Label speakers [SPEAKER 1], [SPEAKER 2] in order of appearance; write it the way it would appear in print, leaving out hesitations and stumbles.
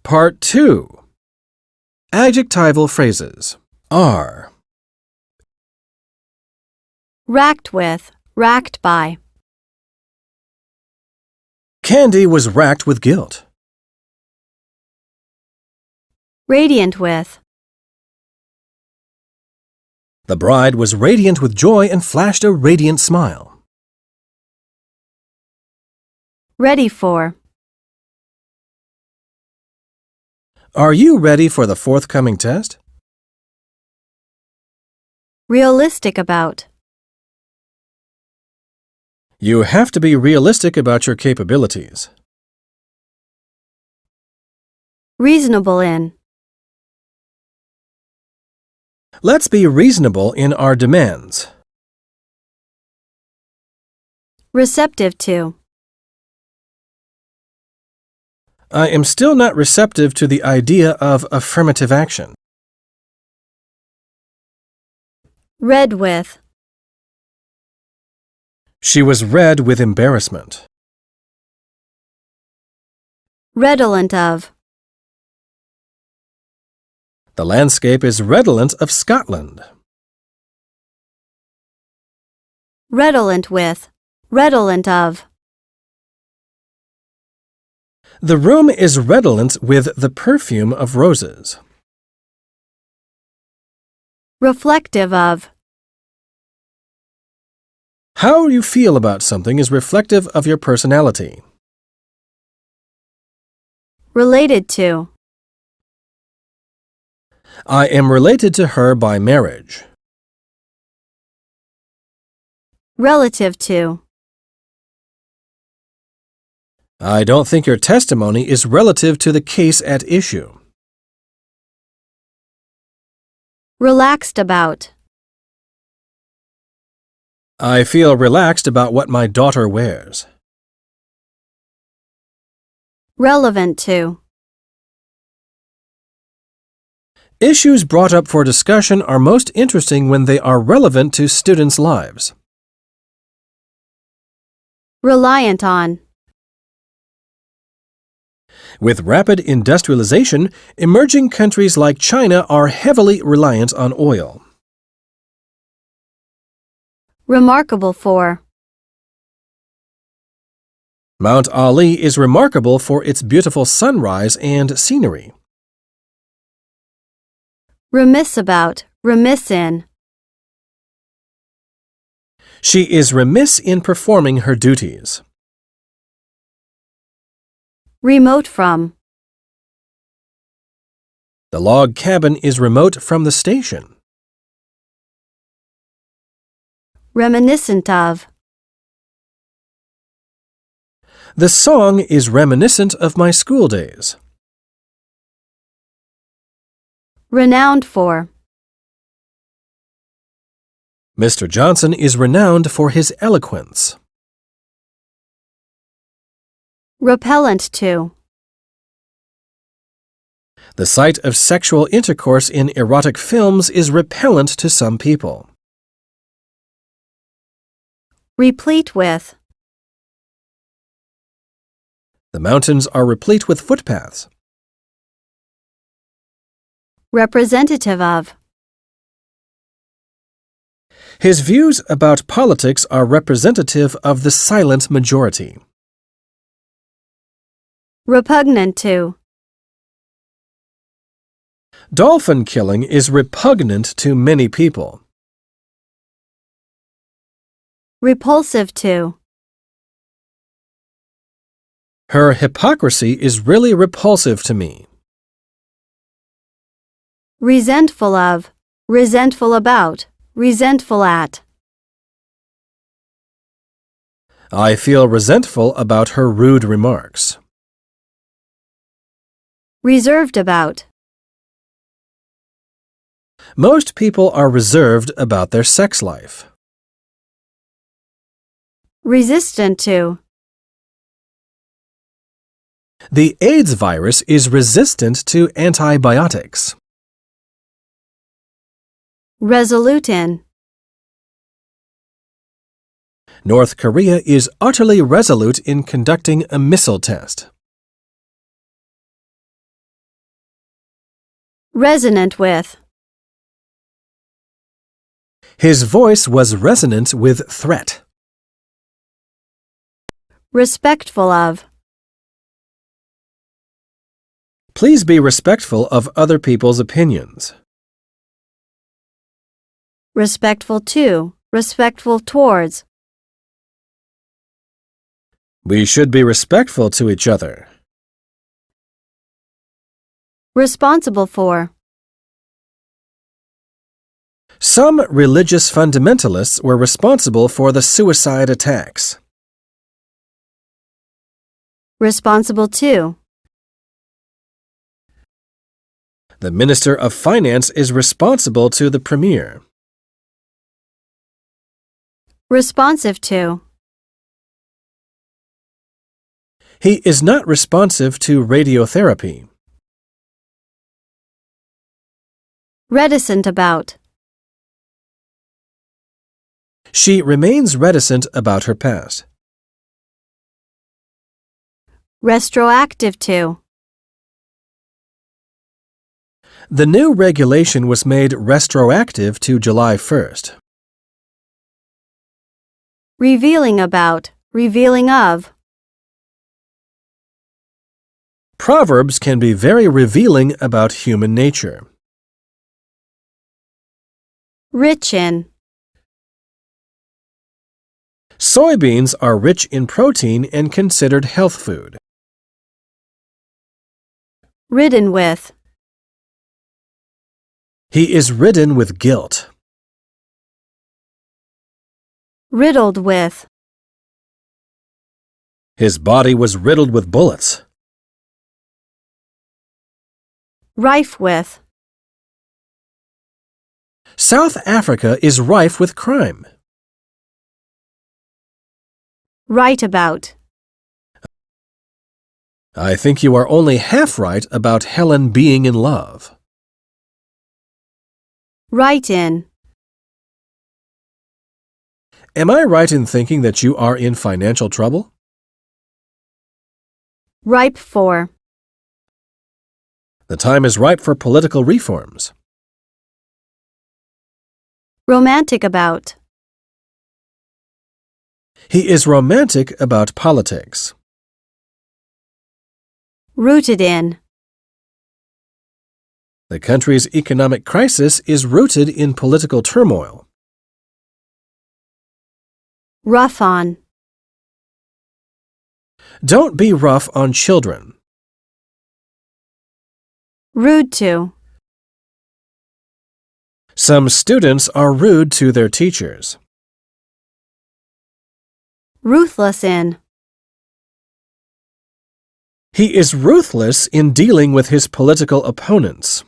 [SPEAKER 1] Part 2. Adjectival phrases. Are.
[SPEAKER 2] Racked with, racked by.
[SPEAKER 1] Candy was racked with guilt.
[SPEAKER 2] Radiant with.
[SPEAKER 1] The bride was radiant with joy and flashed a radiant smile.
[SPEAKER 2] Ready for.
[SPEAKER 1] Are you ready for the forthcoming test?
[SPEAKER 2] Realistic about.
[SPEAKER 1] You have to be realistic about your capabilities.
[SPEAKER 2] Reasonable in.
[SPEAKER 1] Let's be reasonable in our demands.
[SPEAKER 2] Receptive to.
[SPEAKER 1] I am still not receptive to the idea of affirmative action.
[SPEAKER 2] Red with.
[SPEAKER 1] She was red with embarrassment.
[SPEAKER 2] Redolent of.
[SPEAKER 1] The landscape is redolent of Scotland.
[SPEAKER 2] Redolent with. Redolent of.
[SPEAKER 1] The room is redolent with the perfume of roses.
[SPEAKER 2] Reflective of.
[SPEAKER 1] How you feel about something is reflective of your personality.
[SPEAKER 2] Related to.
[SPEAKER 1] I am related to her by marriage.
[SPEAKER 2] Relative to.
[SPEAKER 1] I don't think your testimony is relative to the case at issue.
[SPEAKER 2] Relaxed about.
[SPEAKER 1] I feel relaxed about what my daughter wears.
[SPEAKER 2] Relevant to.
[SPEAKER 1] Issues brought up for discussion are most interesting when they are relevant to students' lives.
[SPEAKER 2] Reliant on.
[SPEAKER 1] With rapid industrialization, emerging countries like China are heavily reliant on oil.
[SPEAKER 2] Remarkable for.
[SPEAKER 1] Mount Ali is remarkable for its beautiful sunrise and scenery.
[SPEAKER 2] Remiss about. Remiss in.
[SPEAKER 1] She is remiss in performing her duties.
[SPEAKER 2] Remote from.
[SPEAKER 1] The log cabin is remote from the station.
[SPEAKER 2] Reminiscent of.
[SPEAKER 1] The song is reminiscent of my school days.
[SPEAKER 2] Renowned for.
[SPEAKER 1] Mr. Johnson is renowned for his eloquence.
[SPEAKER 2] Repellent to.
[SPEAKER 1] The sight of sexual intercourse in erotic films is repellent to some people.
[SPEAKER 2] Replete with.
[SPEAKER 1] The mountains are replete with footpaths.
[SPEAKER 2] Representative of.
[SPEAKER 1] His views about politics are representative of the silent majority.
[SPEAKER 2] Repugnant to.
[SPEAKER 1] Dolphin killing is repugnant to many people.
[SPEAKER 2] Repulsive to.
[SPEAKER 1] Her hypocrisy is really repulsive to me.
[SPEAKER 2] Resentful of. Resentful about. Resentful at.
[SPEAKER 1] I feel resentful about her rude remarks.
[SPEAKER 2] Reserved about.
[SPEAKER 1] Most people are reserved about their sex life.
[SPEAKER 2] Resistant to.
[SPEAKER 1] The AIDS virus is resistant to antibiotics.
[SPEAKER 2] Resolute in.
[SPEAKER 1] North Korea is utterly resolute in conducting a missile test.
[SPEAKER 2] Resonant with.
[SPEAKER 1] His voice was resonant with threat.
[SPEAKER 2] Respectful of.
[SPEAKER 1] Please be respectful of other people's opinions.
[SPEAKER 2] Respectful to. Respectful towards.
[SPEAKER 1] We should be respectful to each other.
[SPEAKER 2] Responsible for.
[SPEAKER 1] Some religious fundamentalists were responsible for the suicide attacks.
[SPEAKER 2] Responsible to.
[SPEAKER 1] The Minister of Finance is responsible to the Premier.
[SPEAKER 2] Responsive to.
[SPEAKER 1] He is not responsive to radiotherapy.
[SPEAKER 2] Reticent about.
[SPEAKER 1] She remains reticent about her past.
[SPEAKER 2] Retroactive to.
[SPEAKER 1] The new regulation was made retroactive to July 1st.
[SPEAKER 2] Revealing about. Revealing of.
[SPEAKER 1] Proverbs can be very revealing about human nature.
[SPEAKER 2] Rich in.
[SPEAKER 1] Soybeans are rich in protein and considered health food.
[SPEAKER 2] Ridden with.
[SPEAKER 1] He is ridden with guilt.
[SPEAKER 2] Riddled with.
[SPEAKER 1] His body was riddled with bullets.
[SPEAKER 2] Rife with.
[SPEAKER 1] South Africa is rife with crime.
[SPEAKER 2] Right about.
[SPEAKER 1] I think you are only half right about Helen being in love.
[SPEAKER 2] Right in.
[SPEAKER 1] Am I right in thinking that you are in financial trouble?
[SPEAKER 2] Ripe for.
[SPEAKER 1] The time is ripe for political reforms.
[SPEAKER 2] Romantic about.
[SPEAKER 1] He is romantic about politics.
[SPEAKER 2] Rooted in.
[SPEAKER 1] The country's economic crisis is rooted in political turmoil.
[SPEAKER 2] Rough on.
[SPEAKER 1] Don't be rough on children.
[SPEAKER 2] Rude to.
[SPEAKER 1] Some students are rude to their teachers.
[SPEAKER 2] Ruthless in.
[SPEAKER 1] He is ruthless in dealing with his political opponents.